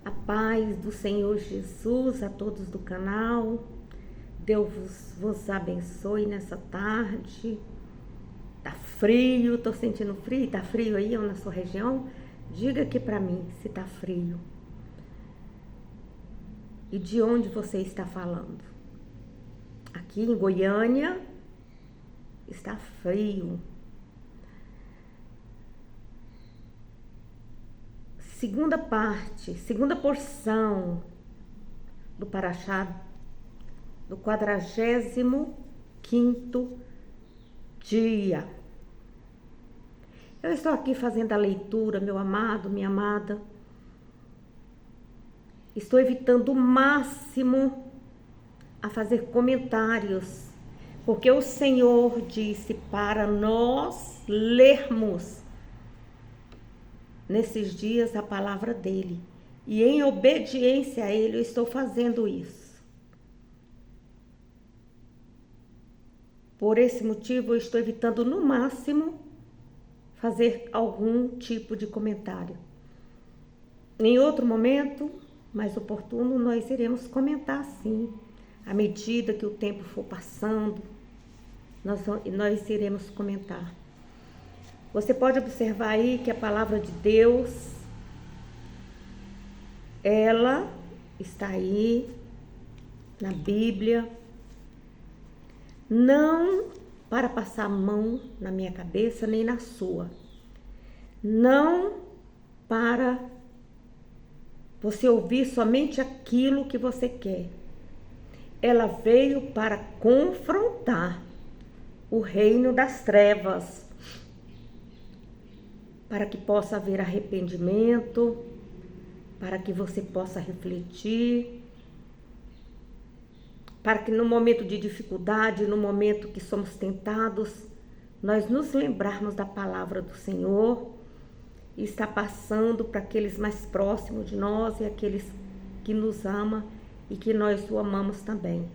A paz do Senhor Jesus a todos do canal. Deus vos abençoe nessa tarde. Tá frio, tô sentindo frio. Tá frio aí ou na sua região? Diga aqui pra mim se tá frio. E de onde você está falando? Aqui em Goiânia está frio. Segunda porção do Paraxá do 45º dia. Eu estou aqui fazendo a leitura, meu amado, minha amada. Estou evitando o máximo a fazer comentários, porque o Senhor disse para nós lermos nesses dias a palavra dele. E em obediência a ele eu estou fazendo isso. Por esse motivo eu estou evitando no máximo fazer algum tipo de comentário. Em outro momento, mais oportuno, nós iremos comentar sim. À medida que o tempo for passando, nós iremos comentar. Você pode observar aí que a palavra de Deus, ela está aí na Bíblia, não para passar a mão na minha cabeça nem na sua, não para você ouvir somente aquilo que você quer. Ela veio para confrontar o reino das trevas, para que possa haver arrependimento, para que você possa refletir, para que no momento de dificuldade, no momento que somos tentados, nós nos lembrarmos da palavra do Senhor e está passando para aqueles mais próximos de nós e aqueles que nos amam e que nós o amamos também.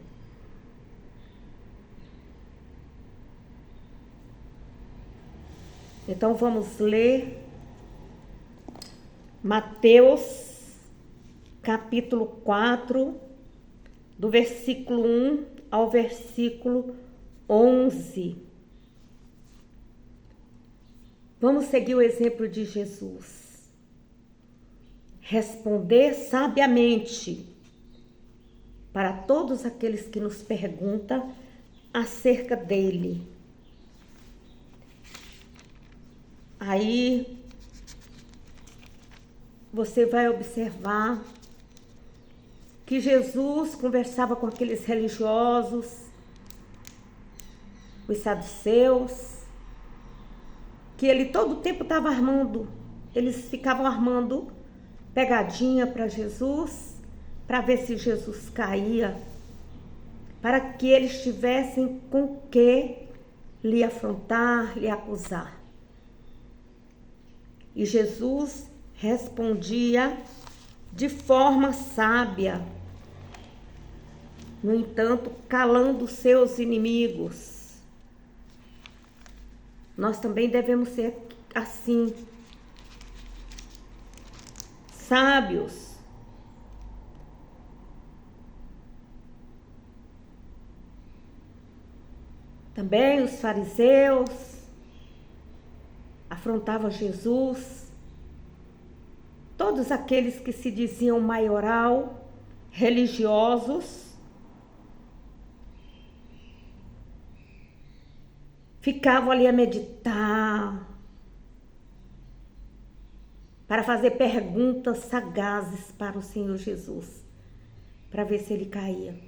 Então vamos ler Mateus capítulo 4, do versículo 1 ao versículo 11. Vamos seguir o exemplo de Jesus. Responder sabiamente para todos aqueles que nos perguntam acerca dele. Aí você vai observar que Jesus conversava com aqueles religiosos, os saduceus, que ele todo o tempo estava armando, eles ficavam armando pegadinha para Jesus, para ver se Jesus caía, para que eles tivessem com que lhe afrontar, lhe acusar. E Jesus respondia de forma sábia, no entanto, calando seus inimigos. Nós também devemos ser assim, sábios. Também os fariseus afrontavam Jesus. Todos aqueles que se diziam maioral, religiosos, ficavam ali a meditar, para fazer perguntas sagazes para o Senhor Jesus, para ver se ele caía.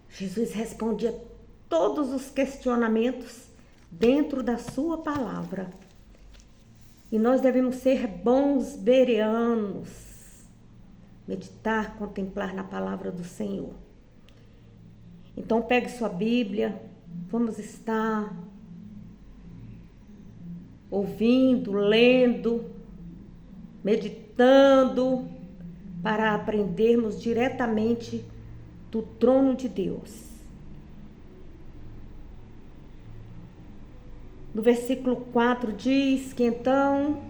Jesus respondia todos os questionamentos dentro da sua palavra. E nós devemos ser bons bereanos, meditar, contemplar na palavra do Senhor. Então pegue sua Bíblia, vamos estar ouvindo, lendo, meditando, para aprendermos diretamente do trono de Deus. No versículo 4 diz que então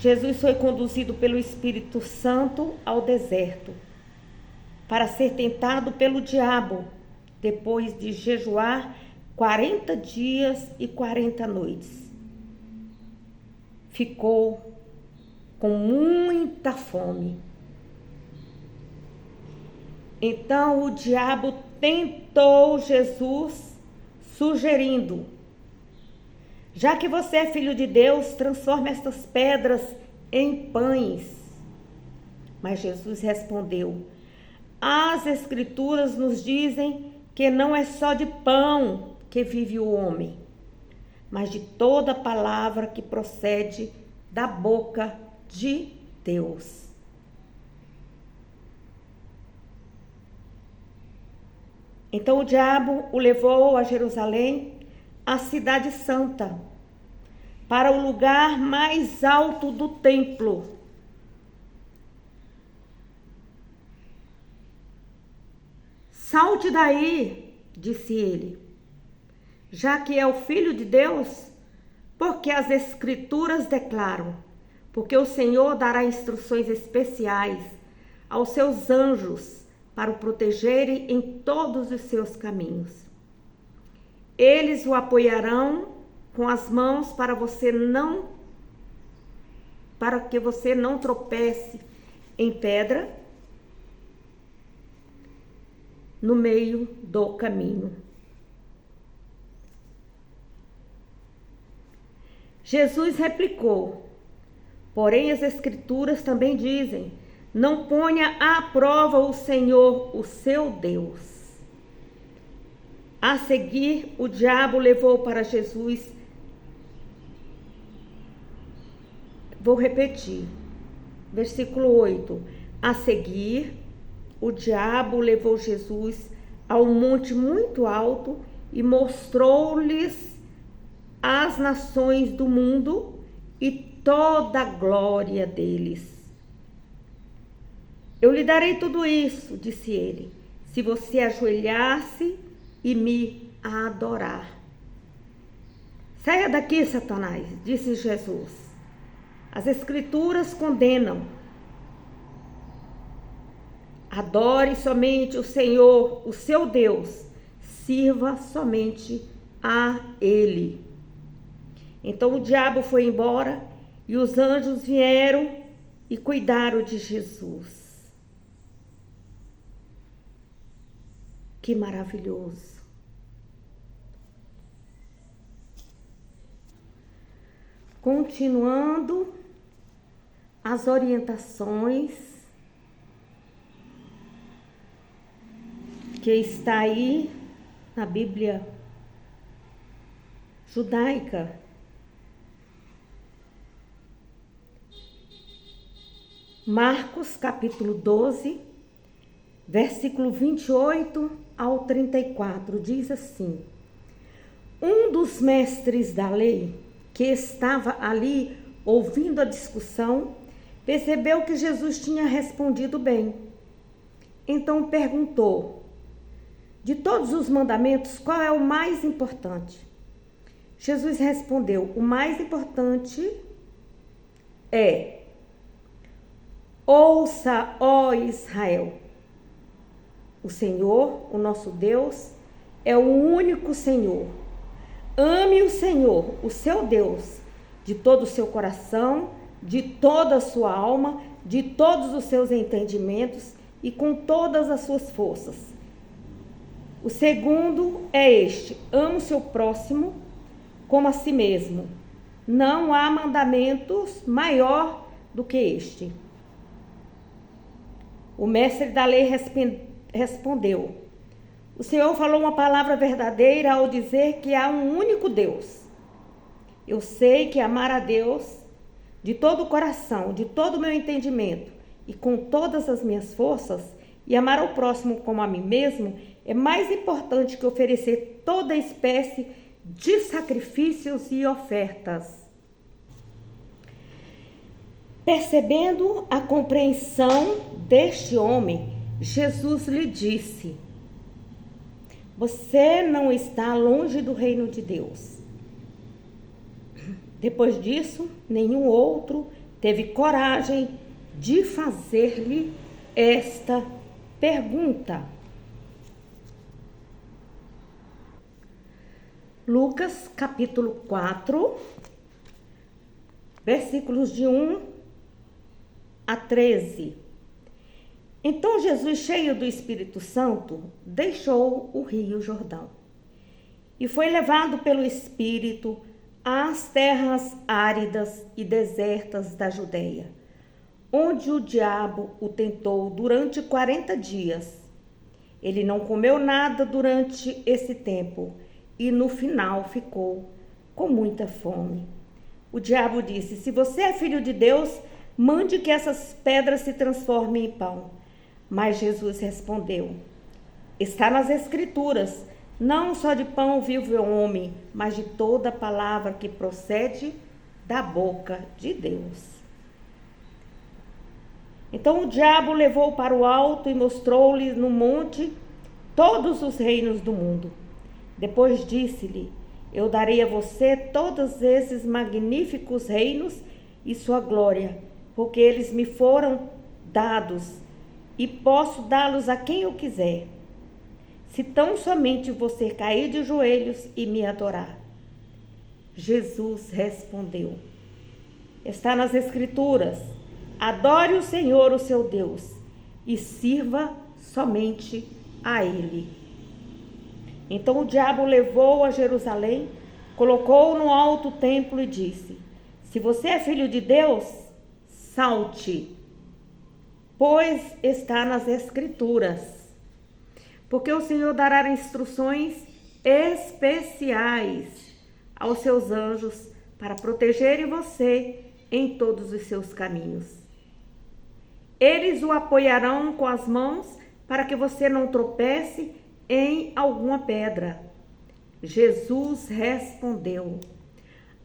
Jesus foi conduzido pelo Espírito Santo ao deserto para ser tentado pelo diabo, depois de jejuar 40 dias e 40 noites. Ficou com muita fome. Então o diabo tentou Jesus, sugerindo: já que você é filho de Deus, transforme estas pedras em pães. Mas Jesus respondeu: as Escrituras nos dizem que não é só de pão que vive o homem, mas de toda palavra que procede da boca de Deus. Então o diabo o levou a Jerusalém, a cidade santa, para o lugar mais alto do templo. Salte daí, disse ele, já que é o Filho de Deus, porque as Escrituras declaram, porque o Senhor dará instruções especiais aos seus anjos para o protegerem em todos os seus caminhos. Eles o apoiarão com as mãos para que você não tropece em pedra no meio do caminho. Jesus replicou: porém as Escrituras também dizem: não ponha à prova o Senhor, o seu Deus. A seguir, o diabo levou para Jesus. Vou repetir. Versículo 8. A seguir, o diabo levou Jesus a um monte muito alto e mostrou-lhes as nações do mundo e toda a glória deles. Eu lhe darei tudo isso, disse ele, se você ajoelhar-se e me adorar. Saia daqui, Satanás, disse Jesus. As Escrituras condenam. Adore somente o Senhor, o seu Deus. Sirva somente a Ele. Então o diabo foi embora e os anjos vieram e cuidaram de Jesus. Que maravilhoso! Continuando as orientações que está aí na Bíblia judaica. Marcos capítulo 12, versículo 28 ao 34, diz assim: um dos mestres da lei, que estava ali ouvindo a discussão, percebeu que Jesus tinha respondido bem. Então perguntou: de todos os mandamentos, qual é o mais importante? Jesus respondeu: o mais importante é: ouça, ó Israel, o Senhor, o nosso Deus, é o único Senhor. Ame o Senhor, o seu Deus, de todo o seu coração, de toda a sua alma, de todos os seus entendimentos e com todas as suas forças. O segundo é este: ame o seu próximo como a si mesmo. Não há mandamentos maior do que este. O mestre da lei respondeu: o Senhor falou uma palavra verdadeira ao dizer que há um único Deus. Eu sei que amar a Deus de todo o coração, de todo o meu entendimento e com todas as minhas forças, e amar ao próximo como a mim mesmo, é mais importante que oferecer toda espécie de sacrifícios e ofertas. Percebendo a compreensão deste homem, Jesus lhe disse: você não está longe do reino de Deus. Depois disso, nenhum outro teve coragem de fazer-lhe esta pergunta. Lucas capítulo 4, versículos de 1 a 13. Então Jesus, cheio do Espírito Santo, deixou o rio Jordão e foi levado pelo Espírito às terras áridas e desertas da Judeia, onde o diabo o tentou durante 40 dias. Ele não comeu nada durante esse tempo e no final ficou com muita fome. O diabo disse: se você é filho de Deus, mande que essas pedras se transformem em pão. Mas Jesus respondeu: está nas Escrituras, não só de pão vive o homem, mas de toda palavra que procede da boca de Deus. Então o diabo o levou para o alto e mostrou-lhe no monte todos os reinos do mundo. Depois disse-lhe: eu darei a você todos esses magníficos reinos e sua glória, porque eles me foram dados e posso dá-los a quem eu quiser, se tão somente você cair de joelhos e me adorar. Jesus respondeu: está nas Escrituras, adore o Senhor, o seu Deus, e sirva somente a Ele. Então o diabo o levou a Jerusalém, colocou-o no alto templo e disse: se você é filho de Deus, salte, pois está nas Escrituras. Porque o Senhor dará instruções especiais aos seus anjos para protegerem você em todos os seus caminhos. Eles o apoiarão com as mãos para que você não tropece em alguma pedra. Jesus respondeu: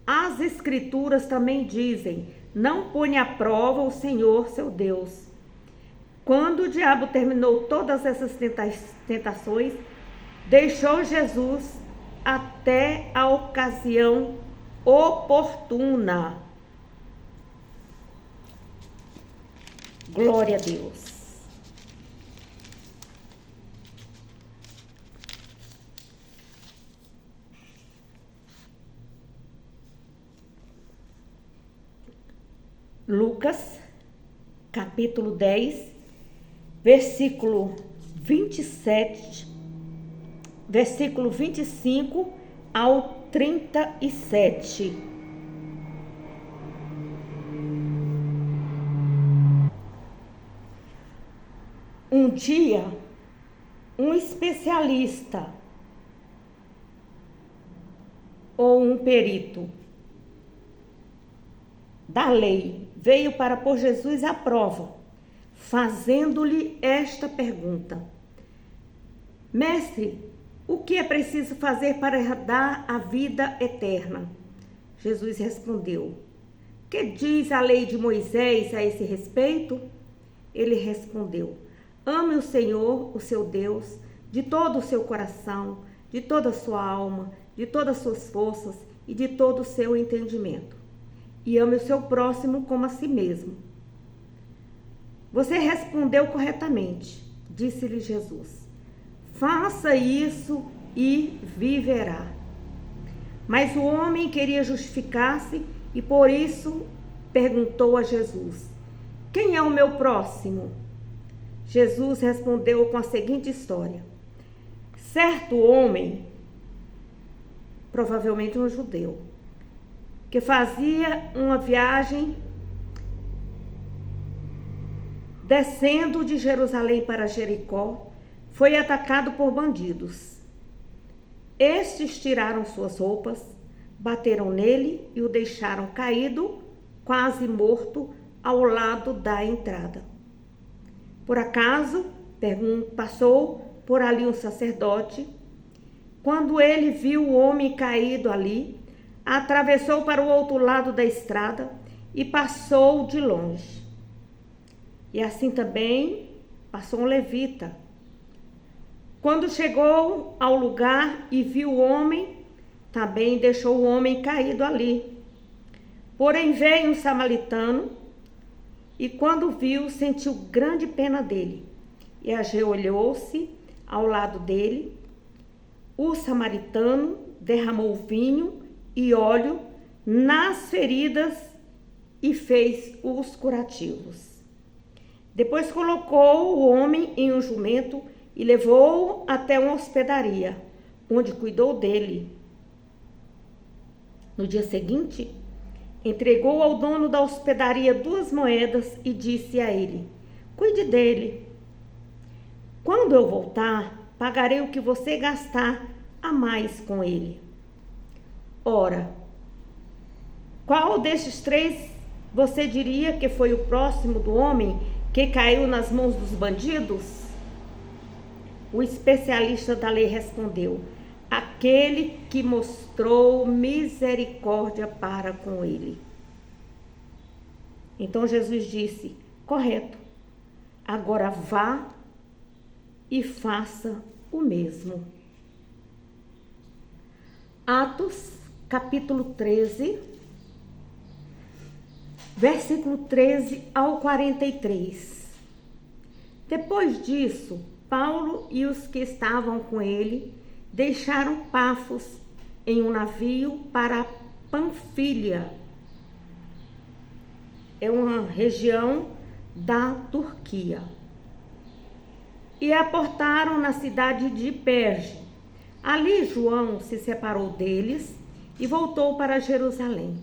as Escrituras também dizem: não ponha à prova o Senhor, seu Deus. Quando o diabo terminou todas essas tentações, deixou Jesus até a ocasião oportuna. Glória a Deus. Lucas, capítulo 10, versículo 27, versículo 25 ao 37. Um dia, um especialista ou um perito da lei veio para pôr Jesus à prova, fazendo-lhe esta pergunta: Mestre, o que é preciso fazer para herdar a vida eterna? Jesus respondeu: que diz a lei de Moisés a esse respeito? Ele respondeu: ame o Senhor, o seu Deus, de todo o seu coração, de toda a sua alma, de todas as suas forças e de todo o seu entendimento. E ame o seu próximo como a si mesmo. Você respondeu corretamente, disse-lhe Jesus. Faça isso e viverá. Mas o homem queria justificar-se e por isso perguntou a Jesus: quem é o meu próximo? Jesus respondeu com a seguinte história: certo homem, provavelmente um judeu, que fazia uma viagem descendo de Jerusalém para Jericó, foi atacado por bandidos. Estes tiraram suas roupas, bateram nele e o deixaram caído, quase morto, ao lado da entrada. Por acaso, passou por ali um sacerdote. Quando ele viu o homem caído ali, atravessou para o outro lado da estrada e passou de longe. E assim também passou um levita. Quando chegou ao lugar e viu o homem, também deixou o homem caído ali. Porém veio um samaritano e quando viu, sentiu grande pena dele. E ajoelhou-se ao lado dele. O samaritano derramou vinho e óleo nas feridas e fez os curativos. Depois colocou o homem em um jumento e levou-o até uma hospedaria, onde cuidou dele. No dia seguinte, entregou ao dono da hospedaria 2 moedas e disse a ele: cuide dele. Quando eu voltar, pagarei o que você gastar a mais com ele. Ora, qual destes 3 você diria que foi o próximo do homem que caiu nas mãos dos bandidos? O especialista da lei respondeu: aquele que mostrou misericórdia para com ele. Então Jesus disse: correto, agora vá e faça o mesmo. Atos, capítulo 13, versículo 13 ao 43. Depois disso, Paulo e os que estavam com ele deixaram Pafos em um navio para Panfilha. É uma região da Turquia. E aportaram na cidade de Perge. Ali João se separou deles e voltou para Jerusalém.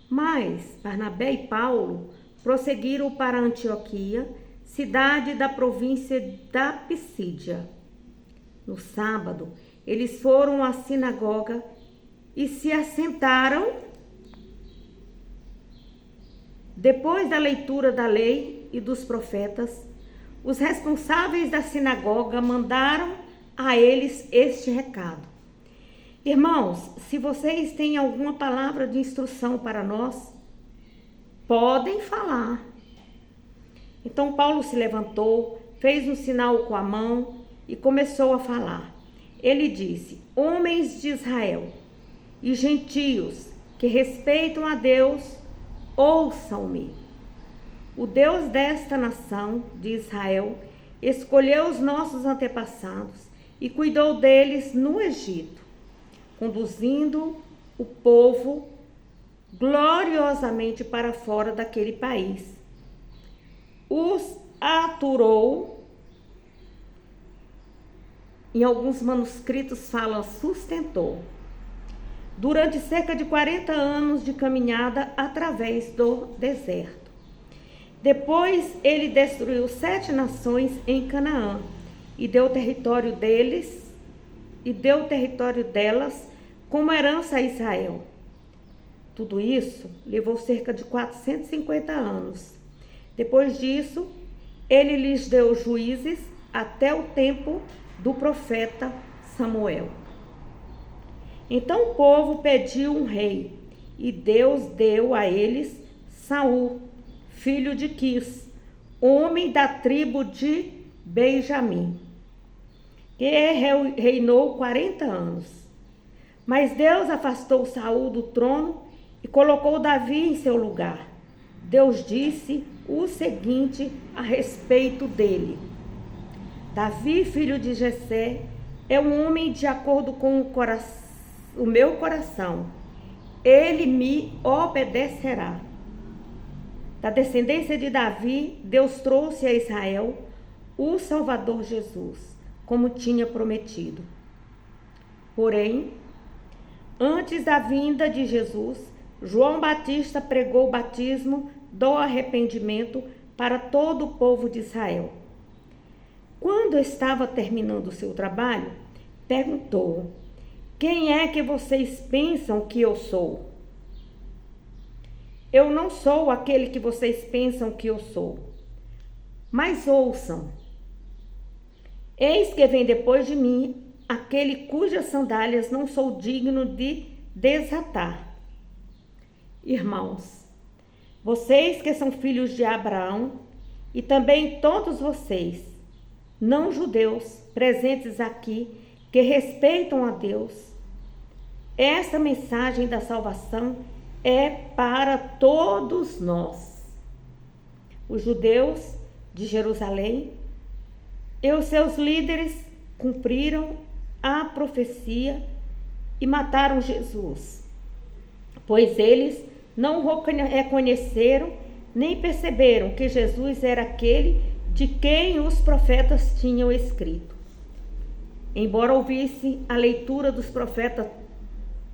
Mas Barnabé e Paulo prosseguiram para Antioquia, cidade da província da Pisídia. No sábado, eles foram à sinagoga e se assentaram. Depois da leitura da lei e dos profetas, os responsáveis da sinagoga mandaram a eles este recado: irmãos, se vocês têm alguma palavra de instrução para nós, podem falar. Então Paulo se levantou, fez um sinal com a mão e começou a falar. Ele disse: homens de Israel e gentios que respeitam a Deus, ouçam-me. O Deus desta nação, de Israel, escolheu os nossos antepassados e cuidou deles no Egito, conduzindo o povo gloriosamente para fora daquele país. Os aturou, em alguns manuscritos fala sustentou, durante cerca de 40 anos de caminhada através do deserto. Depois ele destruiu 7 nações em Canaã e deu o território delas como herança a Israel. Tudo isso levou cerca de 450 anos. Depois disso, ele lhes deu juízes até o tempo do profeta Samuel. Então o povo pediu um rei, e Deus deu a eles Saul, filho de Quis, homem da tribo de Benjamim, que reinou 40 anos. Mas Deus afastou Saul do trono e colocou Davi em seu lugar. Deus disse o seguinte a respeito dele: Davi, filho de Jessé, é um homem de acordo com o meu coração. Ele me obedecerá. Da descendência de Davi, Deus trouxe a Israel o Salvador Jesus, como tinha prometido. Porém, antes da vinda de Jesus, João Batista pregou o batismo do arrependimento para todo o povo de Israel. Quando estava terminando o seu trabalho, perguntou: quem é que vocês pensam que eu sou? Eu não sou aquele que vocês pensam que eu sou. Mas ouçam: eis que vem depois de mim aquele cujas sandálias não sou digno de desatar. Irmãos, vocês que são filhos de Abraão, e também todos vocês, não judeus, presentes aqui, que respeitam a Deus, esta mensagem da salvação é para todos nós. os judeus de Jerusalém, e os seus líderes cumpriram a profecia e mataram Jesus, pois eles não o reconheceram nem perceberam que Jesus era aquele de quem os profetas tinham escrito. Embora ouvisse a leitura dos profetas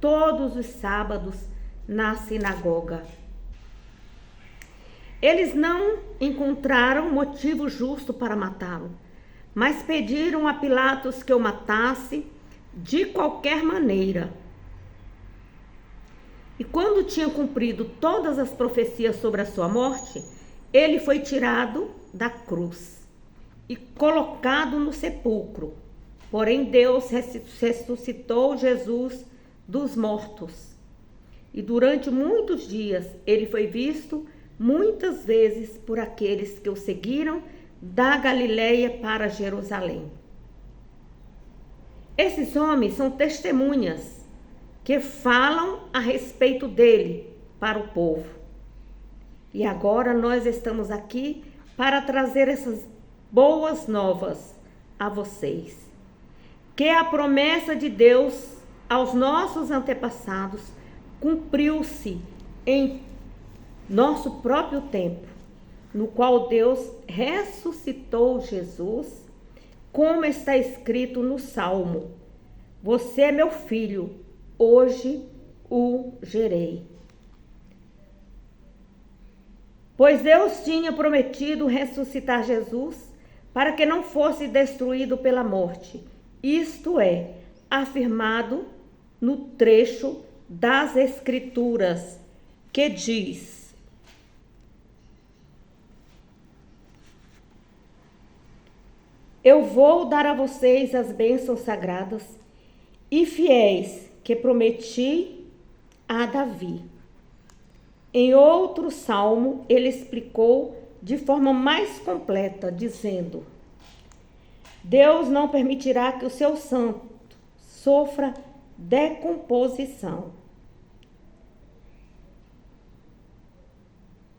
todos os sábados na sinagoga, eles não encontraram motivo justo para matá-lo, mas pediram a Pilatos que o matasse de qualquer maneira. E quando tinha cumprido todas as profecias sobre a sua morte, ele foi tirado da cruz e colocado no sepulcro. Porém, Deus ressuscitou Jesus dos mortos. E durante muitos dias ele foi visto muitas vezes por aqueles que o seguiram da Galileia para Jerusalém. Esses homens são testemunhas que falam a respeito dele para o povo. E agora nós estamos aqui para trazer essas boas novas a vocês. Que a promessa de Deus aos nossos antepassados cumpriu-se em nosso próprio tempo, no qual Deus ressuscitou Jesus, como está escrito no Salmo: você é meu filho, hoje o gerei. Pois Deus tinha prometido ressuscitar Jesus para que não fosse destruído pela morte. Isto é, afirmado no trecho das Escrituras que diz: eu vou dar a vocês as bênçãos sagradas e fiéis que prometi a Davi. Em outro salmo, ele explicou de forma mais completa, dizendo: Deus não permitirá que o seu santo sofra decomposição,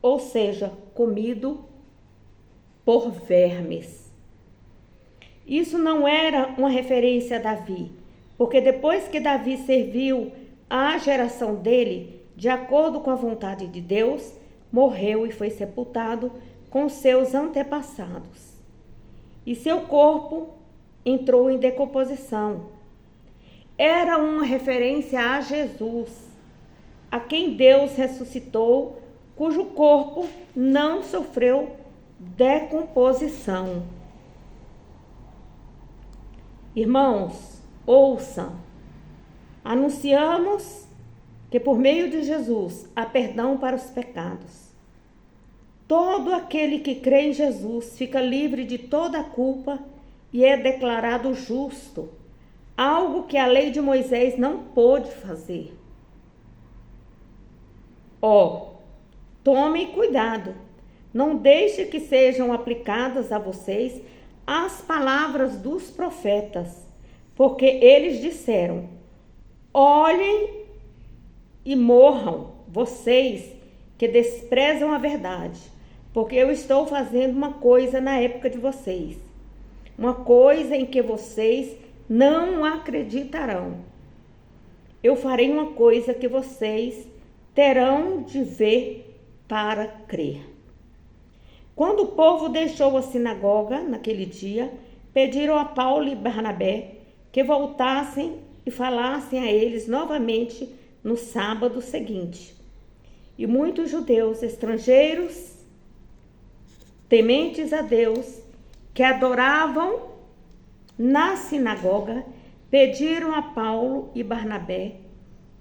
ou seja, comido por vermes. Isso não era uma referência a Davi, porque depois que Davi serviu à geração dele, de acordo com a vontade de Deus, morreu e foi sepultado com seus antepassados. E seu corpo entrou em decomposição. Era uma referência a Jesus, a quem Deus ressuscitou, cujo corpo não sofreu decomposição. Irmãos, ouçam, anunciamos que por meio de Jesus há perdão para os pecados. Todo aquele que crê em Jesus fica livre de toda a culpa e é declarado justo, algo que a lei de Moisés não pôde fazer. Tomem cuidado, não deixe que sejam aplicadas a vocês as palavras dos profetas, porque eles disseram: olhem e morram, vocês que desprezam a verdade, porque eu estou fazendo uma coisa na época de vocês, uma coisa em que vocês não acreditarão. Eu farei uma coisa que vocês terão de ver para crer. Quando o povo deixou a sinagoga naquele dia, pediram a Paulo e Barnabé que voltassem e falassem a eles novamente no sábado seguinte. E muitos judeus estrangeiros, tementes a Deus, que adoravam na sinagoga, pediram a Paulo e Barnabé,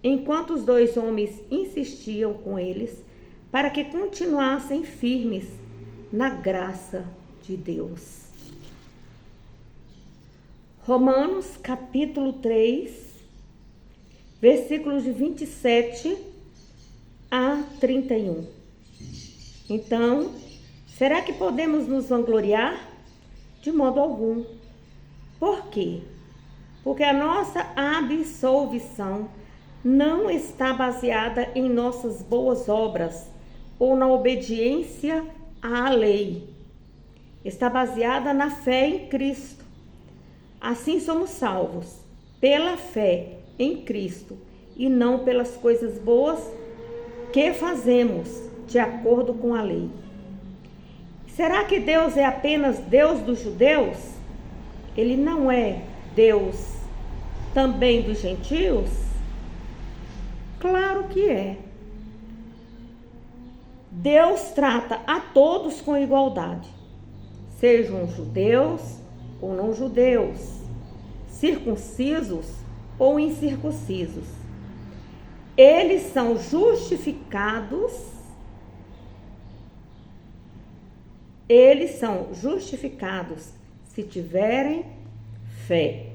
enquanto os dois homens insistiam com eles, para que continuassem firmes na graça de Deus. Romanos capítulo 3, versículos de 27 a 31. Então, será que podemos nos vangloriar? De modo algum. Por quê? Porque a nossa absolvição não está baseada em nossas boas obras ou na obediência à lei. Está baseada na fé em Cristo. Assim somos salvos pela fé em Cristo e não pelas coisas boas que fazemos de acordo com a lei. Será que Deus é apenas Deus dos judeus? Ele não é Deus também dos gentios? Claro que é. Deus trata a todos com igualdade, sejam judeus ou não judeus, circuncisos ou incircuncisos. Eles são justificados se tiverem fé.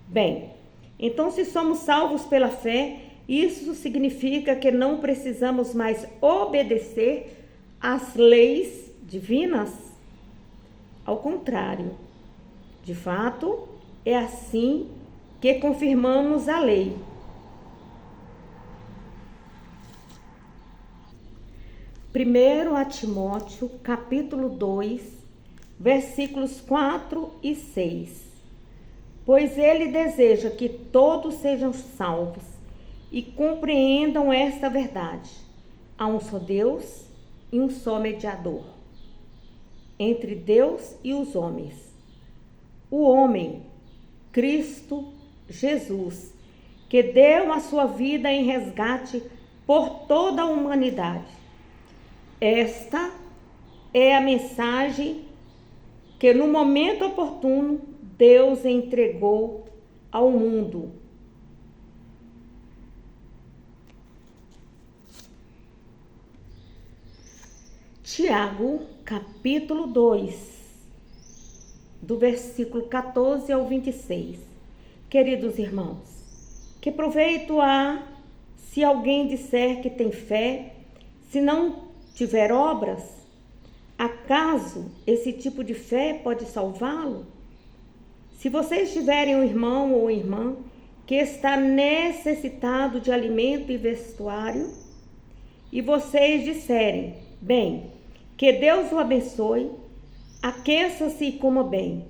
Bem, então se somos salvos pela fé, isso significa que não precisamos mais obedecer às leis divinas? Ao contrário, de fato, é assim que confirmamos a lei. Primeiro a Timóteo, capítulo 2, versículos 4 e 6. Pois ele deseja que todos sejam salvos e compreendam esta verdade. Há um só Deus e um só mediador entre Deus e os homens, o homem, Cristo Jesus, que deu a sua vida em resgate por toda a humanidade. Esta é a mensagem que no momento oportuno Deus entregou ao mundo. Tiago, capítulo 2, do versículo 14 ao 26. Queridos irmãos, que proveito há se alguém disser que tem fé, se não tiver obras? Acaso esse tipo de fé pode salvá-lo? Se vocês tiverem um irmão ou irmã que está necessitado de alimento e vestuário, e vocês disserem, bem, que Deus o abençoe, aqueça-se e coma bem,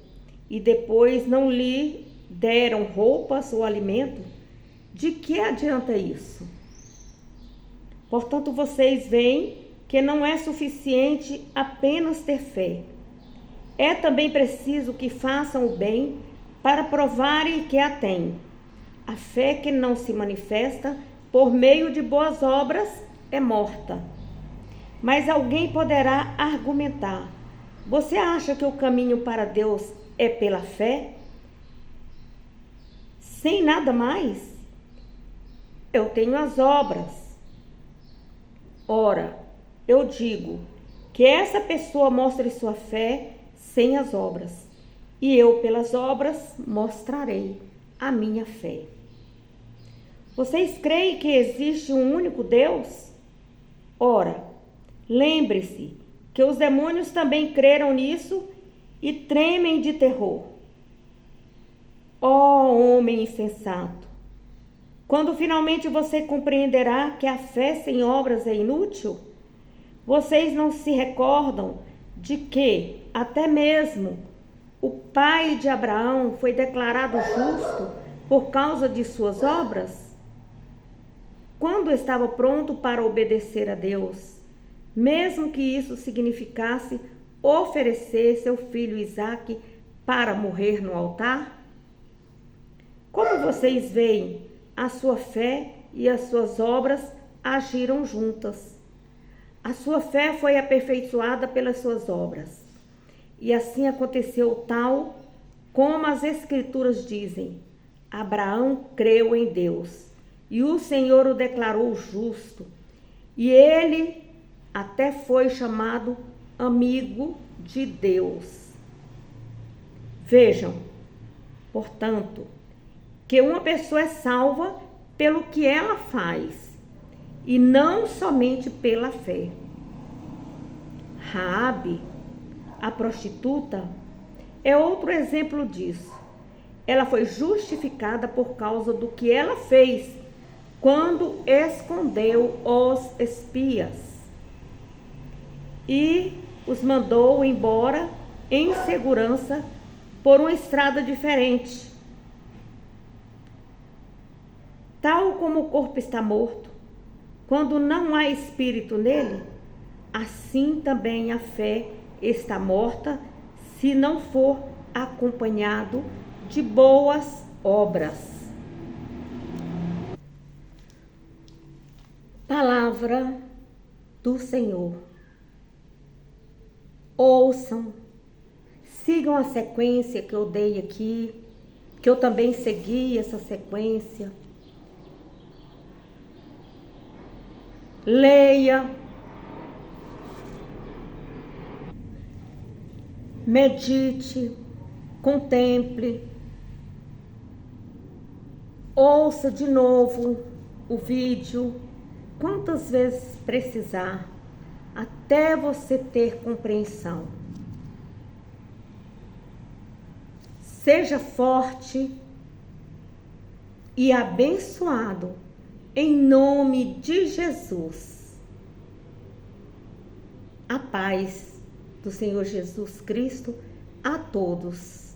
e depois não lhe deram roupas ou alimento, de que adianta isso? Portanto, vocês veem que não é suficiente apenas ter fé. É também preciso que façam o bem para provarem que a têm. A fé que não se manifesta por meio de boas obras é morta. Mas alguém poderá argumentar: você acha que o caminho para Deus é pela fé? Sem nada mais? Eu tenho as obras. Ora, eu digo que essa pessoa mostre sua fé sem as obras, e eu pelas obras mostrarei a minha fé. Vocês creem que existe um único Deus? Ora, lembre-se que os demônios também creram nisso e tremem de terror. Ó homem insensato, quando finalmente você compreenderá que a fé sem obras é inútil? Vocês não se recordam de que até mesmo o pai de Abraão foi declarado justo por causa de suas obras? Quando estava pronto para obedecer a Deus, mesmo que isso significasse oferecer seu filho Isaque para morrer no altar? Como vocês veem, a sua fé e as suas obras agiram juntas. A sua fé foi aperfeiçoada pelas suas obras. E assim aconteceu tal como as Escrituras dizem: Abraão creu em Deus, e o Senhor o declarou justo, e ele até foi chamado amigo de Deus. Vejam, portanto, que uma pessoa é salva pelo que ela faz, e não somente pela fé. Raabe, a prostituta, é outro exemplo disso. Ela foi justificada por causa do que ela fez quando escondeu os espias. E os mandou embora em segurança por uma estrada diferente. Tal como o corpo está morto, quando não há espírito nele, assim também a fé está morta se não for acompanhado de boas obras. Palavra do Senhor. Ouçam, sigam a sequência que eu dei aqui, que eu também segui essa sequência. Leia, medite, contemple, ouça de novo o vídeo quantas vezes precisar, até você ter compreensão. Seja forte e abençoado em nome de Jesus. A paz do Senhor Jesus Cristo a todos.